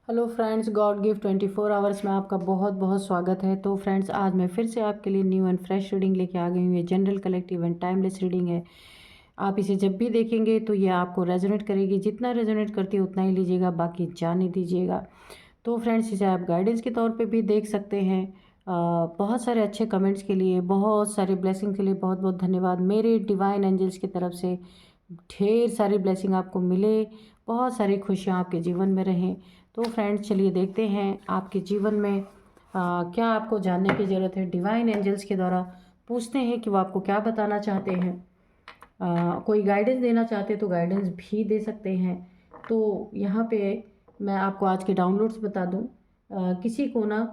Hello friends, God gift 24 hours में आपका बहुत बहुत स्वागत है। तो फ्रेंड्स, आज मैं फिर से आपके लिए न्यू एंड फ्रेश रीडिंग लेके आ गई हूँ। ये general, collective and timeless reading है। आप इसे जब भी देखेंगे तो ये आपको रेजोनेट करेगी। जितना रेजोनेट करती है उतना ही लीजिएगा, बाकी जाने दीजिएगा। तो फ्रेंड्स, इसे आप गाइडेंस के तौर पे भी देख सकते हैं। बहुत सारे अच्छे कमेंट्स के लिए, बहुत सारे ब्लेसिंग के लिए बहुत बहुत धन्यवाद। मेरे डिवाइन एंजल्स की तरफ से ढेर सारी ब्लेसिंग आपको मिले, बहुत सारी खुशियाँ आपके जीवन में रहें। तो फ्रेंड्स, चलिए देखते हैं आपके जीवन में क्या आपको जानने की ज़रूरत है। डिवाइन एंजल्स के द्वारा पूछते हैं कि वो आपको क्या बताना चाहते हैं। कोई गाइडेंस देना चाहते तो गाइडेंस भी दे सकते हैं। तो यहाँ पे मैं आपको आज के डाउनलोड्स बता दूँ। किसी को ना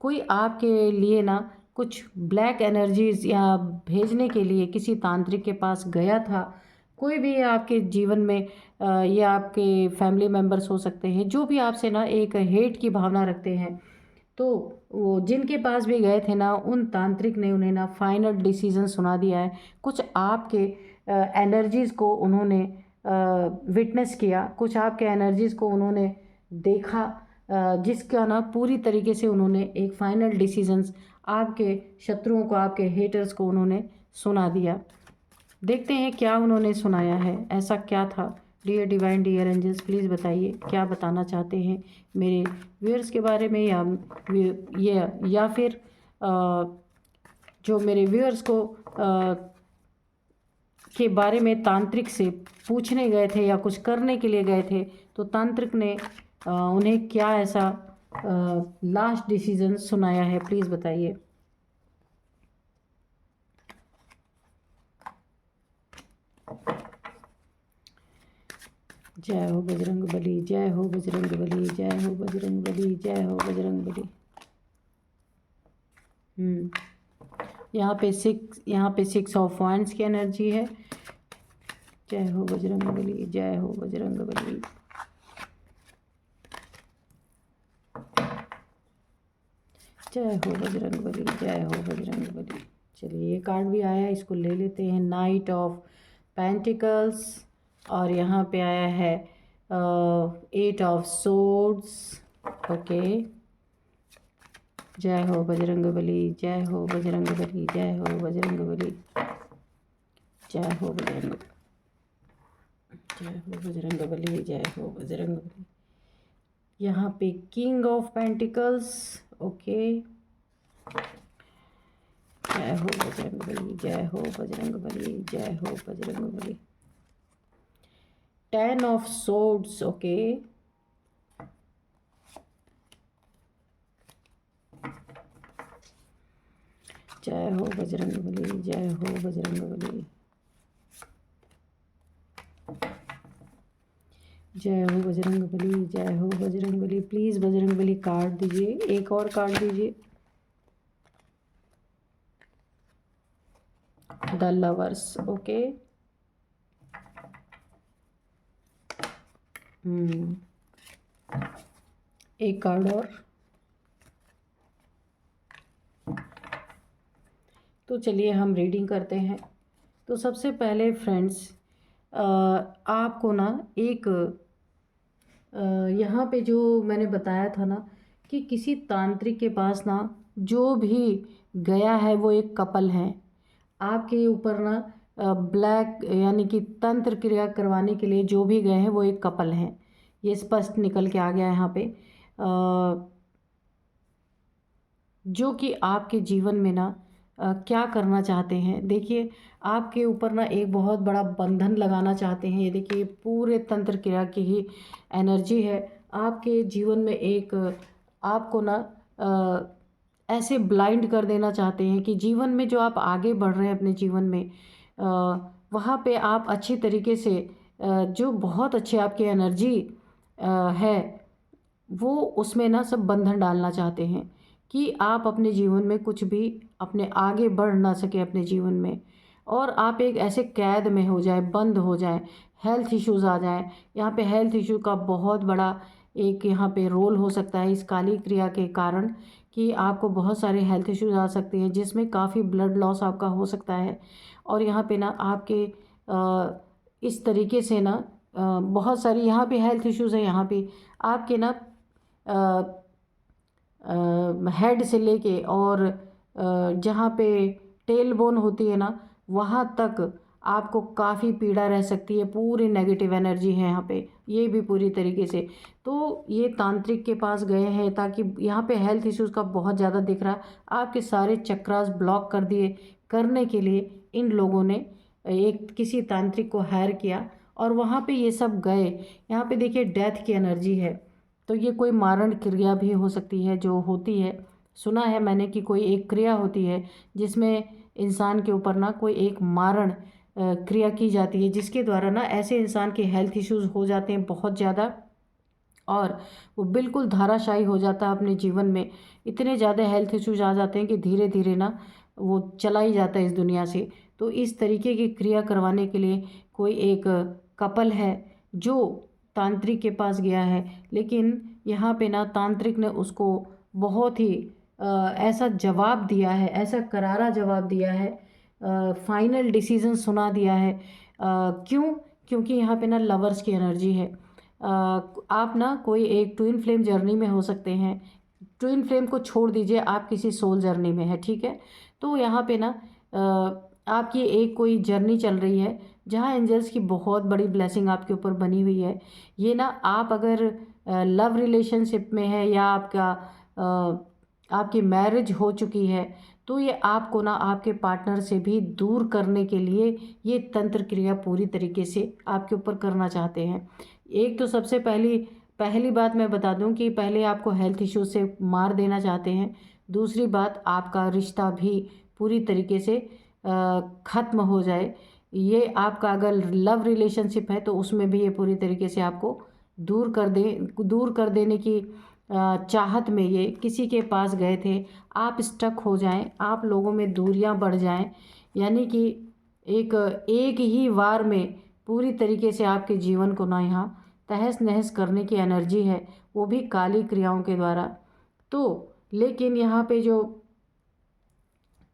कोई आपके लिए ना कुछ ब्लैक एनर्जीज या भेजने के लिए किसी तांत्रिक के पास गया था। कोई भी आपके जीवन में ये आपके फैमिली मेम्बर्स हो सकते हैं, जो भी आपसे ना एक हेट की भावना रखते हैं। तो वो जिनके पास भी गए थे ना, उन तांत्रिक ने उन्हें ना फाइनल डिसीजन सुना दिया है। कुछ आपके एनर्जीज़ को उन्होंने विटनेस किया, कुछ आपके एनर्जीज़ को उन्होंने देखा, जिसका ना पूरी तरीके से उन्होंने एक फाइनल डिसीजंस आपके शत्रुओं को, आपके हेटर्स को उन्होंने सुना दिया। देखते हैं क्या उन्होंने सुनाया है, ऐसा क्या था। Dear divine, dear angels, please बताइए क्या बताना चाहते हैं मेरे व्यूअर्स के बारे में, या फिर जो मेरे व्यूअर्स को के बारे में तांत्रिक से पूछने गए थे या कुछ करने के लिए गए थे, तो तांत्रिक ने उन्हें क्या ऐसा लास्ट डिसीजन सुनाया है। प्लीज़ बताइए। जय हो बजरंग बली, जय हो बजरंग बली, जय हो बजरंग बली, जय हो बजरंग बली। यहाँ पे सिक्स ऑफ वांड्स की एनर्जी है। जय हो बजरंग बली, जय हो बजरंग बली। जय हो बजरंग बली, जय हो बजरंग बली। चलिए, ये कार्ड भी आया, इसको ले लेते हैं। नाइट ऑफ पेंटिकल्स, और यहाँ पे आया है 8 ऑफ सोर्ड्स। ओके। जय हो बजरंग बली, जय हो बजरंग बली, जय हो बजरंग बली, जय हो बजरंग, जय हो बजरंग बली, जय हो बजरंग बली। यहाँ पे किंग ऑफ पेंटिकल्स। ओके। जय हो बजरंग बली, जय हो बजरंग बली, जय हो Bajrang Bali. 10 of swords. Okay. जय हो बजरंग बली, जय हो बजरंग बली, जय हो बजरंग बली, जय हो बजरंग बली। प्लीज़ बजरंग बली कार्ड दीजिए, एक और कार्ड दीजिए। The lovers. ओके। एक कार्ड और। तो चलिए हम रीडिंग करते हैं। तो सबसे पहले फ्रेंड्स, आपको ना एक यहाँ पे जो मैंने बताया था ना कि किसी तांत्रिक के पास ना जो भी गया है वो एक कपल है। आपके ऊपर ना ब्लैक यानी कि तंत्र क्रिया करवाने के लिए जो भी गए हैं वो एक कपल हैं। ये स्पष्ट निकल के आ गया है यहाँ पे। जो कि आपके जीवन में ना क्या करना चाहते हैं। देखिए, आपके ऊपर ना एक बहुत बड़ा बंधन लगाना चाहते हैं। ये देखिए, पूरे तंत्र क्रिया की ही एनर्जी है। आपके जीवन में एक आपको ना ऐसे ब्लाइंड कर देना चाहते हैं कि जीवन में जो आप आगे बढ़ रहे हैं अपने जीवन में, वहाँ पे आप अच्छी तरीके से जो बहुत अच्छी आपकी एनर्जी है, वो उसमें ना सब बंधन डालना चाहते हैं कि आप अपने जीवन में कुछ भी अपने आगे बढ़ ना सके अपने जीवन में, और आप एक ऐसे कैद में हो जाए, बंद हो जाए, हेल्थ इश्यूज़ आ जाए। यहाँ पे हेल्थ इशू का बहुत बड़ा एक यहाँ पे रोल हो सकता है इस काली क्रिया के कारण, कि आपको बहुत सारे हेल्थ इश्यूज आ सकते हैं, जिसमें काफ़ी ब्लड लॉस आपका हो सकता है। और यहाँ पे ना आपके इस तरीके से ना बहुत सारी यहाँ पे हेल्थ इश्यूज़ है। यहाँ पे आपके ना हेड से लेके और जहाँ पे टेल बोन होती है ना, वहाँ तक आपको काफ़ी पीड़ा रह सकती है। पूरी नेगेटिव एनर्जी है यहाँ पे, ये भी पूरी तरीके से। तो ये तांत्रिक के पास गए हैं ताकि यहाँ पे हेल्थ इश्यूज़ का बहुत ज़्यादा दिख रहा है। आपके सारे चक्रास ब्लॉक कर दिए करने के लिए इन लोगों ने एक किसी तांत्रिक को हायर किया और वहाँ पे ये सब गए। यहाँ पे देखिए डेथ की एनर्जी है, तो ये कोई मारण क्रिया भी हो सकती है जो होती है। सुना है मैंने कि कोई एक क्रिया होती है जिसमें इंसान के ऊपर ना कोई एक मारण क्रिया की जाती है, जिसके द्वारा ना ऐसे इंसान के हेल्थ इश्यूज़ हो जाते हैं बहुत ज़्यादा और वो बिल्कुल धाराशायी हो जाता है अपने जीवन में। इतने ज़्यादा हेल्थ इश्यूज आ जाते हैं कि धीरे धीरे ना वो चला ही जाता है इस दुनिया से। तो इस तरीके की क्रिया करवाने के लिए कोई एक कपल है जो तांत्रिक के पास गया है, लेकिन यहाँ पे ना तांत्रिक ने उसको बहुत ही ऐसा जवाब दिया है, ऐसा करारा जवाब दिया है, फाइनल डिसीजन सुना दिया है। क्यों? क्योंकि यहाँ पे ना लवर्स की एनर्जी है। आप ना कोई एक ट्विन फ्लेम जर्नी में हो सकते हैं। ट्विन फ्लेम को छोड़ दीजिए, आप किसी सोल जर्नी में है, ठीक है। तो यहाँ पे ना आपकी एक कोई जर्नी चल रही है जहाँ एंजल्स की बहुत बड़ी ब्लेसिंग आपके ऊपर बनी हुई है। ये ना आप अगर लव रिलेशनशिप में है या आपकी मैरिज हो चुकी है, तो ये आपको ना आपके पार्टनर से भी दूर करने के लिए ये तंत्र क्रिया पूरी तरीके से आपके ऊपर करना चाहते हैं। एक तो सबसे पहली पहली बात मैं बता दूं कि पहले आपको हेल्थ इश्यू से मार देना चाहते हैं। दूसरी बात, आपका रिश्ता भी पूरी तरीके से ख़त्म हो जाए। ये आपका अगर लव रिलेशनशिप है तो उसमें भी ये पूरी तरीके से आपको दूर कर देने की चाहत में ये किसी के पास गए थे। आप स्टक हो जाएं, आप लोगों में दूरियां बढ़ जाएं, यानी कि एक एक ही वार में पूरी तरीके से आपके जीवन को ना यहाँ तहस नहस करने की एनर्जी है, वो भी काली क्रियाओं के द्वारा। तो लेकिन यहाँ पे जो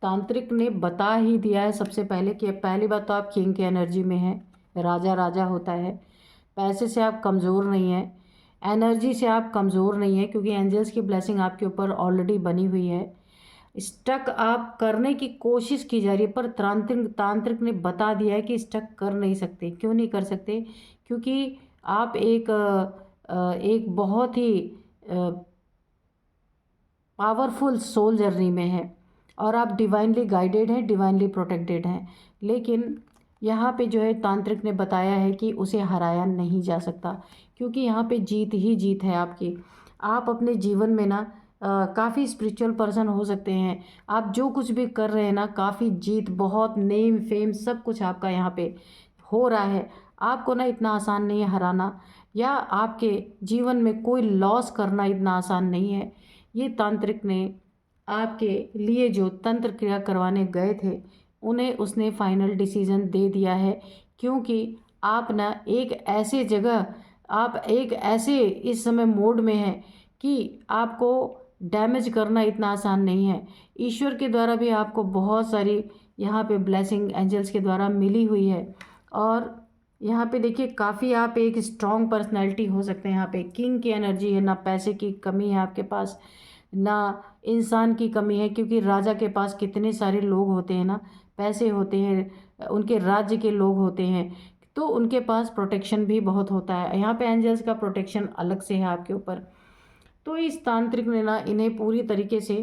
तांत्रिक ने बता ही दिया है सबसे पहले कि पहली बात तो आप किंग की एनर्जी में हैं, राजा राजा होता है। पैसे से आप कमज़ोर नहीं हैं, एनर्जी से आप कमज़ोर नहीं हैं, क्योंकि एंजल्स की ब्लेसिंग आपके ऊपर ऑलरेडी बनी हुई है। स्टक आप करने की कोशिश की जा रही है, पर तांत्रिक ने बता दिया है कि स्टक कर नहीं सकते। क्यों नहीं कर सकते? क्योंकि आप एक बहुत ही पावरफुल सोल जर्नी में है और आप डिवाइनली गाइडेड हैं, डिवाइनली प्रोटेक्टेड हैं। लेकिन यहाँ पे जो है तांत्रिक ने बताया है कि उसे हराया नहीं जा सकता, क्योंकि यहाँ पे जीत ही जीत है आपकी। आप अपने जीवन में ना काफ़ी स्पिरिचुअल पर्सन हो सकते हैं। आप जो कुछ भी कर रहे हैं ना, काफ़ी जीत, बहुत नेम फेम सब कुछ आपका यहाँ पे हो रहा है। आपको ना इतना आसान नहीं है हराना, या आपके जीवन में कोई लॉस करना इतना आसान नहीं है। ये तांत्रिक ने आपके लिए जो तंत्र क्रिया करवाने गए थे, उन्हें उसने फाइनल डिसीजन दे दिया है, क्योंकि आप ना एक ऐसे जगह, आप एक ऐसे इस समय मोड में हैं कि आपको डैमेज करना इतना आसान नहीं है। ईश्वर के द्वारा भी आपको बहुत सारी यहाँ पे ब्लेसिंग एंजल्स के द्वारा मिली हुई है। और यहाँ पे देखिए काफ़ी आप एक स्ट्रॉन्ग पर्सनैलिटी हो सकते हैं। यहाँ पे किंग की एनर्जी है, ना पैसे की कमी है आपके पास, ना इंसान की कमी है, क्योंकि राजा के पास कितने सारे लोग होते हैं ना, पैसे होते हैं, उनके राज्य के लोग होते हैं, तो उनके पास प्रोटेक्शन भी बहुत होता है। यहाँ पे एंजल्स का प्रोटेक्शन अलग से है आपके ऊपर। तो इस तांत्रिक ने ना इन्हें पूरी तरीके से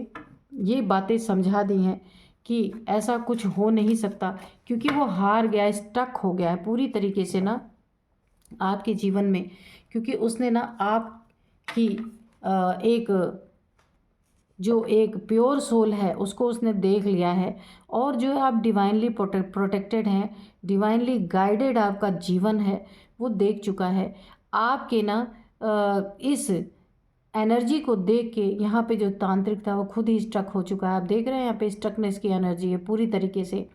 ये बातें समझा दी हैं कि ऐसा कुछ हो नहीं सकता, क्योंकि वो हार गया है, स्टक हो गया है पूरी तरीके से ना आपके जीवन में, क्योंकि उसने ना आपकी एक जो एक प्योर सोल है उसको उसने देख लिया है, और जो है आप डिवाइनली प्रोटेक्टेड हैं, डिवाइनली गाइडेड आपका जीवन है, वो देख चुका है। आपके ना इस एनर्जी को देख के यहाँ पे जो तांत्रिक था वो खुद ही स्टक हो चुका है। आप देख रहे हैं यहाँ पे स्टकनेस की एनर्जी है, पूरी तरीके से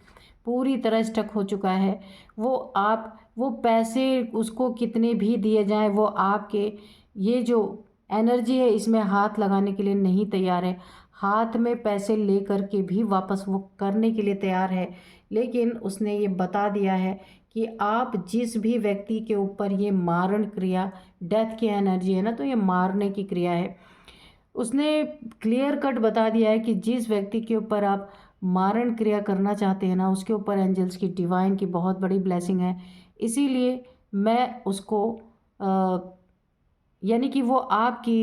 पूरी तरह स्टक हो चुका है। वो पैसे उसको कितने भी दिए जाएं, वो आपके ये जो एनर्जी है इसमें हाथ लगाने के लिए नहीं तैयार है। हाथ में पैसे लेकर के भी वापस वो करने के लिए तैयार है, लेकिन उसने ये बता दिया है कि आप जिस भी व्यक्ति के ऊपर ये मारण क्रिया, डेथ की एनर्जी है ना, तो ये मारने की क्रिया है। उसने क्लियर कट बता दिया है कि जिस व्यक्ति के ऊपर आप मारण क्रिया करना चाहते हैं ना, उसके ऊपर एंजल्स की, डिवाइन की बहुत बड़ी ब्लेसिंग है। इसीलिए मैं उसको यानी कि वो आपकी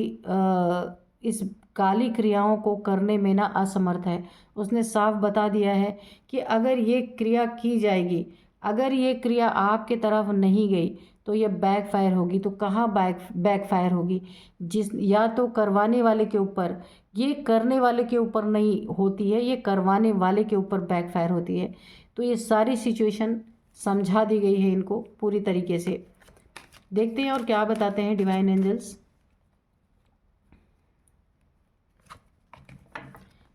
इस काली क्रियाओं को करने में ना असमर्थ है। उसने साफ बता दिया है कि अगर ये क्रिया की जाएगी, अगर ये क्रिया आपके तरफ नहीं गई तो ये बैकफायर होगी। तो कहाँ बैकफायर होगी? जिस या तो करवाने वाले के ऊपर, ये करने वाले के ऊपर नहीं होती है, ये करवाने वाले के ऊपर बैकफायर होती है। तो ये सारी सिचुएशन समझा दी गई है इनको पूरी तरीके से। देखते हैं और क्या बताते हैं डिवाइन एंजल्स।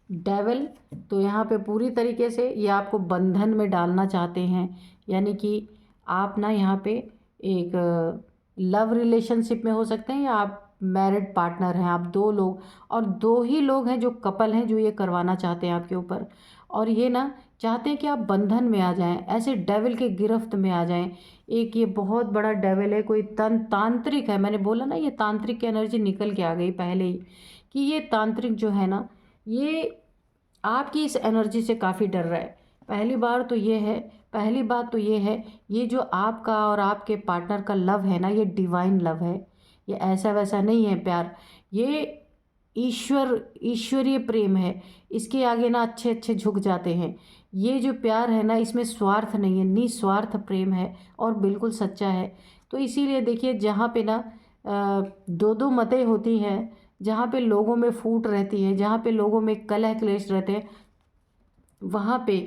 डेविल, तो यहाँ पे पूरी तरीके से ये आपको बंधन में डालना चाहते हैं, यानी कि आप ना यहाँ पे एक लव रिलेशनशिप में हो सकते हैं, या आप मैरिड पार्टनर हैं, आप दो लोग, और दो ही लोग हैं जो कपल हैं जो ये करवाना चाहते हैं आपके ऊपर। और ये ना चाहते हैं कि आप बंधन में आ जाएं, ऐसे डेविल के गिरफ्त में आ जाएं। एक ये बहुत बड़ा डेविल है, कोई तांत्रिक है। मैंने बोला ना, ये तांत्रिक की एनर्जी निकल के आ गई पहले ही, कि ये तांत्रिक जो है ना, ये आपकी इस एनर्जी से काफ़ी डर रहा है। पहली बात तो ये है, ये जो आपका और आपके पार्टनर का लव है ना, ये डिवाइन लव है। ये ऐसा वैसा नहीं है प्यार, ये ईश्वरीय प्रेम है। इसके आगे ना अच्छे अच्छे झुक जाते हैं। ये जो प्यार है ना, इसमें स्वार्थ नहीं है, निस्वार्थ प्रेम है और बिल्कुल सच्चा है। तो इसीलिए देखिए, जहाँ पे ना दो दो मतें होती हैं, जहाँ पे लोगों में फूट रहती है, जहाँ पे लोगों में कलह क्लेश रहते हैं, वहाँ पे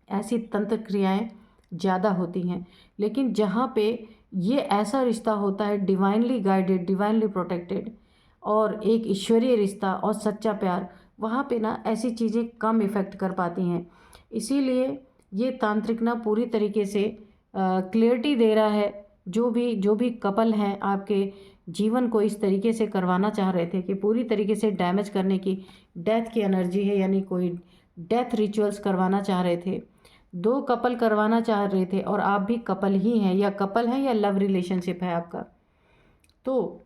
ऐसी तंत्र क्रियाएं ज़्यादा होती हैं। लेकिन जहाँ पे ये ऐसा रिश्ता होता है, डिवाइनली गाइडेड, डिवाइनली प्रोटेक्टेड, और एक ईश्वरीय रिश्ता और सच्चा प्यार, वहाँ पे ना ऐसी चीज़ें कम इफ़ेक्ट कर पाती हैं। इसीलिए ये तांत्रिक ना पूरी तरीके से क्लियरिटी दे रहा है। जो भी कपल हैं आपके जीवन को इस तरीके से करवाना चाह रहे थे कि पूरी तरीके से डैमेज करने की, डेथ की एनर्जी है, यानी कोई डेथ रिचुअल्स करवाना चाह रहे थे, दो कपल करवाना चाह रहे थे, और आप भी कपल ही हैं, या कपल हैं या लव रिलेशनशिप है आपका, तो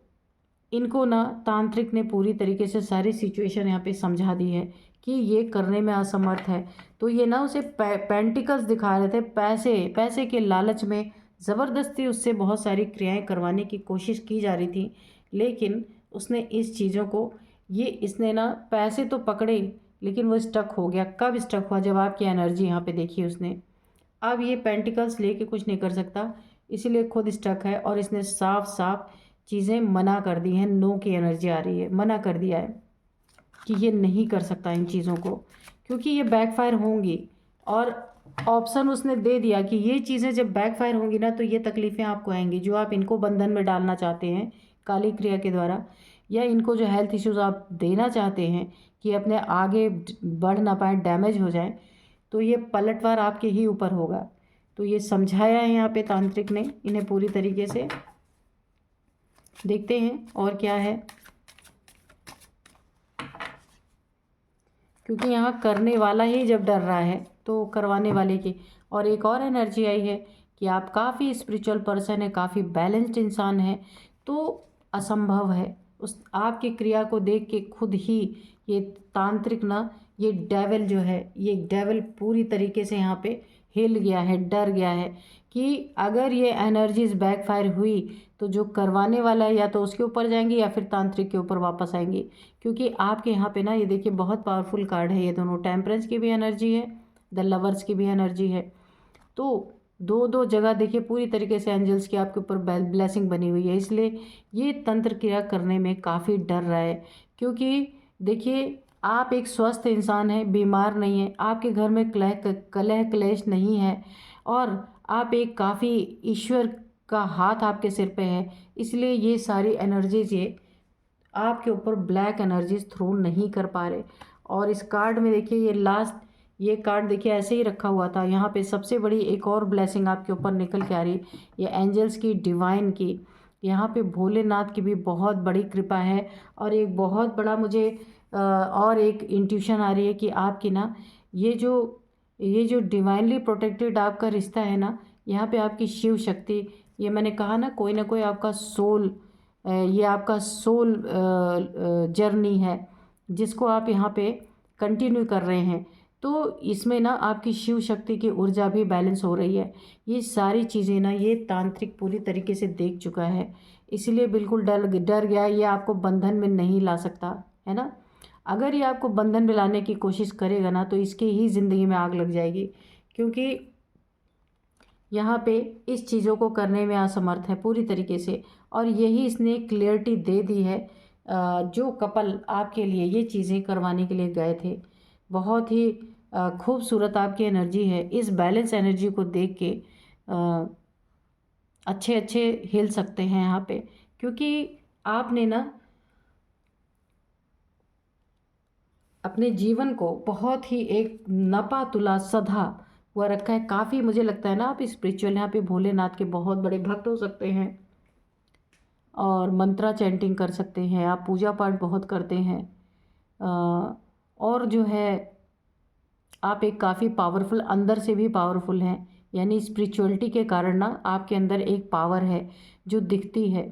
इनको ना तांत्रिक ने पूरी तरीके से सारी सिचुएशन यहाँ पे समझा दी है कि ये करने में असमर्थ है। तो ये ना उसे पेंटिकल्स दिखा रहे थे, पैसे के लालच में ज़बरदस्ती उससे बहुत सारी क्रियाएं करवाने की कोशिश की जा रही थी। लेकिन उसने इस चीज़ों को, इसने ना पैसे तो पकड़े, लेकिन वो स्टक हो गया। कब स्टक हुआ? जब आपकी एनर्जी यहाँ पे देखी उसने। अब ये पेंटिकल्स लेके कुछ नहीं कर सकता, इसीलिए खुद स्टक है, और इसने साफ साफ चीज़ें मना कर दी हैं। नो की एनर्जी आ रही है, मना कर दिया है कि ये नहीं कर सकता इन चीज़ों को, क्योंकि ये बैकफायर होंगी। और ऑप्शन उसने दे दिया कि ये चीज़ें जब बैकफायर होंगी ना, तो ये तकलीफ़ें आपको आएंगी, जो आप इनको बंधन में डालना चाहते हैं काली क्रिया के द्वारा, या इनको जो हेल्थ इश्यूज़ आप देना चाहते हैं कि अपने आगे बढ़ ना पाए, डैमेज हो जाए, तो ये पलटवार आपके ही ऊपर होगा। तो ये समझाया है यहाँ पे तांत्रिक ने इन्हें पूरी तरीके से। देखते हैं और क्या है, क्योंकि यहाँ करने वाला ही जब डर रहा है तो करवाने वाले की। और एक और एनर्जी आई है कि आप काफ़ी स्पिरिचुअल पर्सन है, काफ़ी बैलेंस्ड इंसान है, तो असंभव है उस आपकी क्रिया को देख के खुद ही ये तांत्रिक ना, ये डेविल जो है, ये डेविल पूरी तरीके से यहाँ पे हिल गया है, डर गया है कि अगर ये एनर्जीज बैकफायर हुई तो जो करवाने वाला है या तो उसके ऊपर जाएंगी या फिर तांत्रिक के ऊपर वापस आएंगी। क्योंकि आपके यहाँ पे ना, ये देखिए बहुत पावरफुल कार्ड है, ये दोनों टेम्परेंस की भी एनर्जी है, द लवर्स की भी एनर्जी है। तो दो दो जगह देखिए पूरी तरीके से एंजल्स की आपके ऊपर ब्लेसिंग बनी हुई है। इसलिए ये तंत्र क्रिया करने में काफ़ी डर रहा है, क्योंकि देखिए आप एक स्वस्थ इंसान हैं, बीमार नहीं है, आपके घर में कलह क्लेश नहीं है, और आप एक काफ़ी ईश्वर का हाथ आपके सिर पे है। इसलिए ये सारी एनर्जीज ये आपके ऊपर ब्लैक एनर्जीज थ्रो नहीं कर पा रहे। और इस कार्ड में देखिए, ये कार्ड देखिए ऐसे ही रखा हुआ था। यहाँ पे सबसे बड़ी एक और ब्लेसिंग आपके ऊपर निकल के आ रही, ये एंजल्स की, डिवाइन की। यहाँ पे भोलेनाथ की भी बहुत बड़ी कृपा है। और एक बहुत बड़ा मुझे और एक इंट्यूशन आ रही है कि आपकी ना ये जो डिवाइनली प्रोटेक्टेड आपका रिश्ता है ना, यहाँ पे आपकी शिव शक्ति, ये मैंने कहा ना कोई आपका सोल, ये आपका सोल जर्नी है जिसको आप यहाँ पे कंटिन्यू कर रहे हैं। तो इसमें ना आपकी शिव शक्ति की ऊर्जा भी बैलेंस हो रही है। ये सारी चीज़ें ना ये तांत्रिक पूरी तरीके से देख चुका है, इसलिए बिल्कुल डर गया। ये आपको बंधन में नहीं ला सकता है ना। अगर ये आपको बंधन में लाने की कोशिश करेगा ना तो इसकी ही ज़िंदगी में आग लग जाएगी, क्योंकि यहाँ पे इस चीज़ों को करने में असमर्थ है पूरी तरीके से। और यही इसने क्लियरिटी दे दी है। जो कपल आपके लिए ये चीज़ें करवाने के लिए गए थे, बहुत ही खूबसूरत आपकी एनर्जी है। इस बैलेंस एनर्जी को देख के अच्छे अच्छे हिल सकते हैं यहाँ पे, क्योंकि आपने ना अपने जीवन को बहुत ही एक नपा तुला सधा हुआ रखा है। काफ़ी मुझे लगता है ना आप स्पिरिचुअल यहाँ पे भोलेनाथ के बहुत बड़े भक्त हो सकते हैं और मंत्रा चैंटिंग कर सकते हैं, आप पूजा पाठ बहुत करते हैं। और जो है आप एक काफ़ी पावरफुल, अंदर से भी पावरफुल हैं। यानी स्पिरिचुअलिटी के कारण ना आपके अंदर एक पावर है जो दिखती है।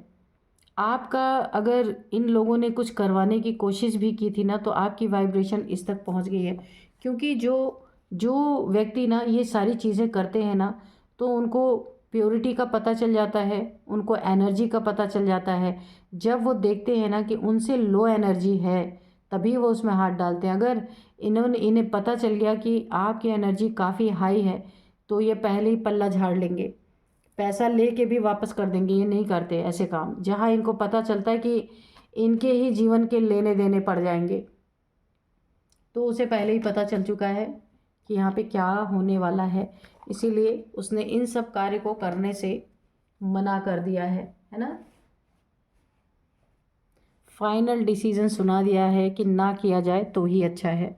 आपका अगर इन लोगों ने कुछ करवाने की कोशिश भी की थी ना तो आपकी वाइब्रेशन इस तक पहुंच गई है, क्योंकि जो जो व्यक्ति ना ये सारी चीज़ें करते हैं ना तो उनको प्योरिटी का पता चल जाता है, उनको एनर्जी का पता चल जाता है। जब वो देखते हैं ना कि उनसे लो एनर्जी है तभी वो उसमें हाथ डालते हैं। अगर इन्हें पता चल गया कि आपकी एनर्जी काफ़ी हाई है तो ये पहले ही पल्ला झाड़ लेंगे, पैसा ले के भी वापस कर देंगे। ये नहीं करते ऐसे काम जहाँ इनको पता चलता है कि इनके ही जीवन के लेने देने पड़ जाएंगे। तो उसे पहले ही पता चल चुका है कि यहाँ पे क्या होने वाला है, इसीलिए उसने इन सब कार्य को करने से मना कर दिया है ना। फाइनल डिसीजन सुना दिया है कि ना किया जाए तो ही अच्छा है।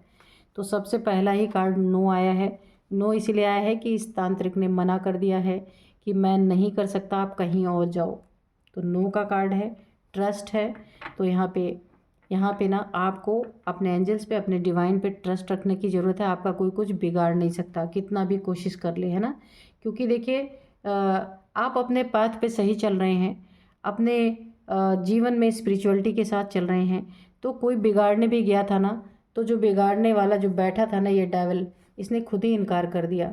तो सबसे पहला ही कार्ड नो आया है। नो इसलिए आया है कि इस तांत्रिक ने मना कर दिया है कि मैं नहीं कर सकता, आप कहीं और जाओ। तो नो का कार्ड है, ट्रस्ट है। तो यहाँ पे ना आपको अपने एंजल्स पे, अपने डिवाइन पे ट्रस्ट रखने की ज़रूरत है। आपका कोई कुछ बिगाड़ नहीं सकता, कितना भी कोशिश कर ले, है ना। क्योंकि देखिए आप अपने पाथ पे सही चल रहे हैं, अपने जीवन में स्पिरिचुअलिटी के साथ चल रहे हैं। तो कोई बिगाड़ने भी गया था ना तो जो बिगाड़ने वाला जो बैठा था ना, ये डेविल, इसने खुद ही इनकार कर दिया,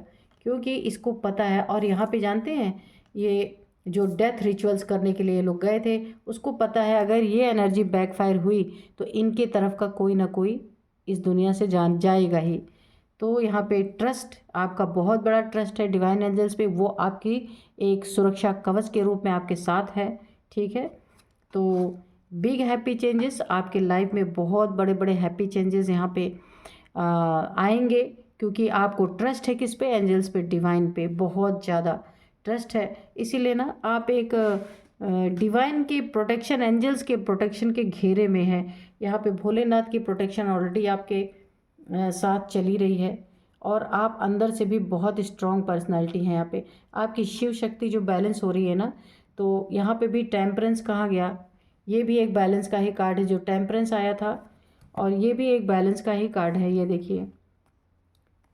क्योंकि इसको पता है। और यहाँ पे जानते हैं ये जो डेथ रिचुअल्स करने के लिए लोग गए थे, उसको पता है अगर ये एनर्जी बैकफायर हुई तो इनके तरफ का कोई ना कोई इस दुनिया से जान जाएगा ही। तो यहाँ पे ट्रस्ट, आपका बहुत बड़ा ट्रस्ट है डिवाइन एंजल्स पे, वो आपकी एक सुरक्षा कवच के रूप में आपके साथ है, ठीक है। तो बिग हैप्पी चेंजेस आपके लाइफ में, बहुत बड़े बड़े हैप्पी चेंजेस यहाँ पे आएंगे, क्योंकि आपको ट्रस्ट है किस पे, एंजल्स पे, डिवाइन पे बहुत ज़्यादा ट्रस्ट है। इसीलिए ना आप एक डिवाइन के प्रोटेक्शन, एंजल्स के प्रोटेक्शन के घेरे में है। यहाँ पे भोलेनाथ की प्रोटेक्शन ऑलरेडी आपके साथ चली रही है। और आप अंदर से भी बहुत स्ट्रॉन्ग पर्सनालिटी है। यहाँ पे आपकी शिव शक्ति जो बैलेंस हो रही है ना, तो यहाँ पे भी टेम्परेंस कहाँ गया, ये भी एक बैलेंस का ही कार्ड है। जो टेम्परेंस आया था और ये भी एक बैलेंस का ही कार्ड है, ये देखिए।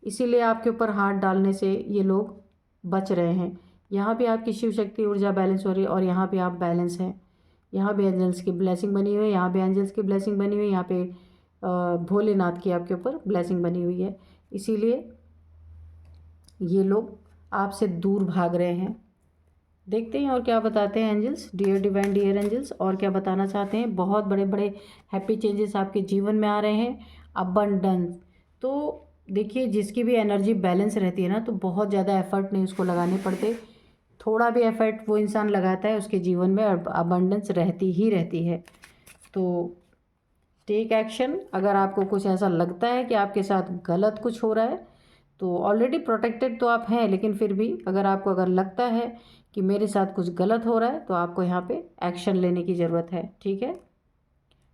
इसीलिए आपके ऊपर हाथ डालने से ये लोग बच रहे हैं। यहाँ पे आपकी शिव शक्ति ऊर्जा बैलेंस हो रही है और यहाँ पे आप बैलेंस हैं। यहाँ भी एंजल्स की ब्लेसिंग बनी हुई है, यहाँ भी एंजल्स की ब्लेसिंग बनी हुई है, यहाँ पे भोलेनाथ की आपके ऊपर ब्लेसिंग बनी हुई है। इसीलिए ये लोग आपसे दूर भाग रहे हैं। देखते हैं और क्या बताते हैं angels, dear divine, dear angels, और क्या बताना चाहते हैं। बहुत बड़े बड़े हैप्पी चेंजेस आपके जीवन में आ रहे हैं, अबंडेंस। तो देखिए जिसकी भी एनर्जी बैलेंस रहती है ना तो बहुत ज़्यादा एफर्ट नहीं उसको लगाने पड़ते, थोड़ा भी एफर्ट वो इंसान लगाता है उसके जीवन में अबंडेंस रहती ही रहती है। तो टेक एक्शन। अगर आपको कुछ ऐसा लगता है कि आपके साथ गलत कुछ हो रहा है, तो ऑलरेडी प्रोटेक्टेड तो आप हैं, लेकिन फिर भी अगर लगता है कि मेरे साथ कुछ गलत हो रहा है तो आपको यहाँ पे एक्शन लेने की ज़रूरत है, ठीक है।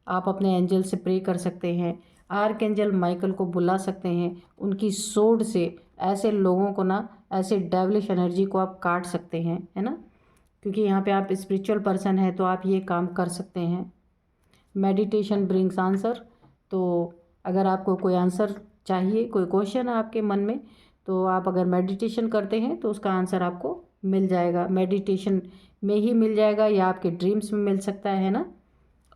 आप अपने एंजल से प्रे कर सकते हैं, आर्क एंजल माइकल को बुला सकते हैं, उनकी सोड से ऐसे लोगों को ना, ऐसे डेविलिश एनर्जी को आप काट सकते हैं, है ना। क्योंकि यहाँ पे आप स्पिरिचुअल पर्सन हैं तो आप ये काम कर सकते हैं। Meditation brings answer. तो अगर आपको कोई आंसर चाहिए, कोई क्वेश्चन है आपके मन में, तो आप अगर मेडिटेशन करते हैं तो उसका आंसर आपको मिल जाएगा, मेडिटेशन में ही मिल जाएगा या आपके ड्रीम्स में मिल सकता है ना।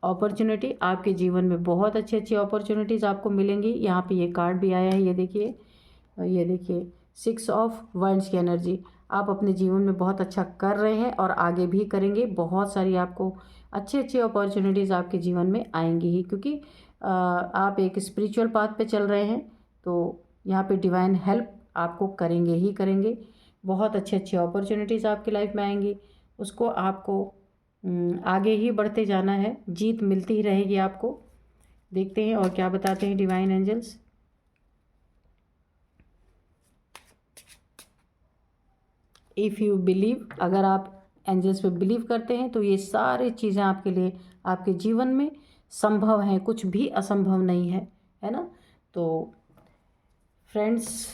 अपॉर्चुनिटी आपके जीवन में बहुत अच्छी अच्छी अपॉर्चुनिटीज़ आपको मिलेंगी। यहाँ पे ये कार्ड भी आया है, ये देखिए, ये देखिए 6 ऑफ वंड्स की एनर्जी। आप अपने जीवन में बहुत अच्छा कर रहे हैं और आगे भी करेंगे। बहुत सारी आपको अच्छी अच्छी अपॉर्चुनिटीज़ आपके जीवन में आएंगी ही, क्योंकि आप एक स्पिरिचुअल पाथ पे चल रहे हैं, तो यहाँ पे डिवाइन हेल्प आपको करेंगे ही करेंगे। बहुत अच्छी अच्छी अपॉर्चुनिटीज़ आपकी लाइफ में आएंगी, उसको आपको आगे ही बढ़ते जाना है, जीत मिलती ही रहेगी आपको। देखते हैं और क्या बताते हैं divine angels. If you believe, अगर आप एंजल्स पे बिलीव करते हैं तो ये सारी चीज़ें आपके लिए आपके जीवन में संभव हैं, कुछ भी असंभव नहीं है ना। तो फ्रेंड्स,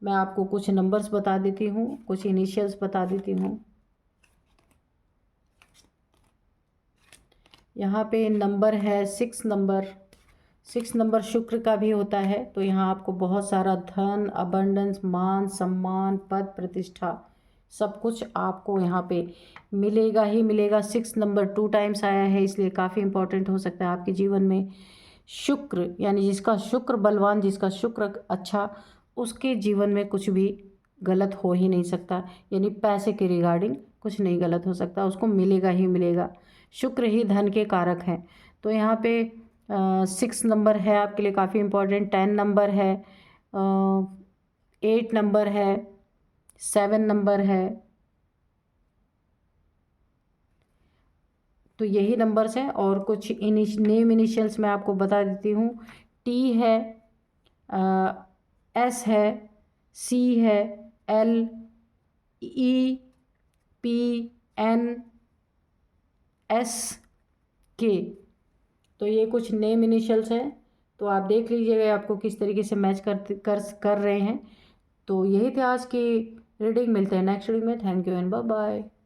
मैं आपको कुछ नंबर्स बता देती हूँ, कुछ इनिशियल्स बता देती हूँ। यहाँ पे नंबर है 6 नंबर। 6 नंबर शुक्र का भी होता है, तो यहाँ आपको बहुत सारा धन, अबंडेंस, मान सम्मान, पद प्रतिष्ठा, सब कुछ आपको यहाँ पे मिलेगा ही मिलेगा। 6 नंबर 2 टाइम्स आया है, इसलिए काफ़ी इंपॉर्टेंट हो सकता है आपके जीवन में। शुक्र यानी जिसका शुक्र बलवान, जिसका शुक्र अच्छा, उसके जीवन में कुछ भी गलत हो ही नहीं सकता। यानी पैसे के रिगार्डिंग कुछ नहीं गलत हो सकता, उसको मिलेगा ही मिलेगा। शुक्र ही धन के कारक हैं। तो यहाँ पे 6 नंबर है आपके लिए काफ़ी इम्पोर्टेंट। 10 नंबर है, 8 नंबर है, 7 नंबर है। तो यही नंबर्स हैं और कुछ नेम इनिशियल्स मैं आपको बता देती हूँ। टी है, एस है, सी है, एल, ई, पी, एन, एस, के। तो ये कुछ नेम इनिशियल्स हैं, तो आप देख लीजिएगा आपको किस तरीके से मैच कर रहे हैं। तो यही थे आज की रीडिंग। मिलते हैं नेक्स्ट रीडिंग में। Thank you and bye bye.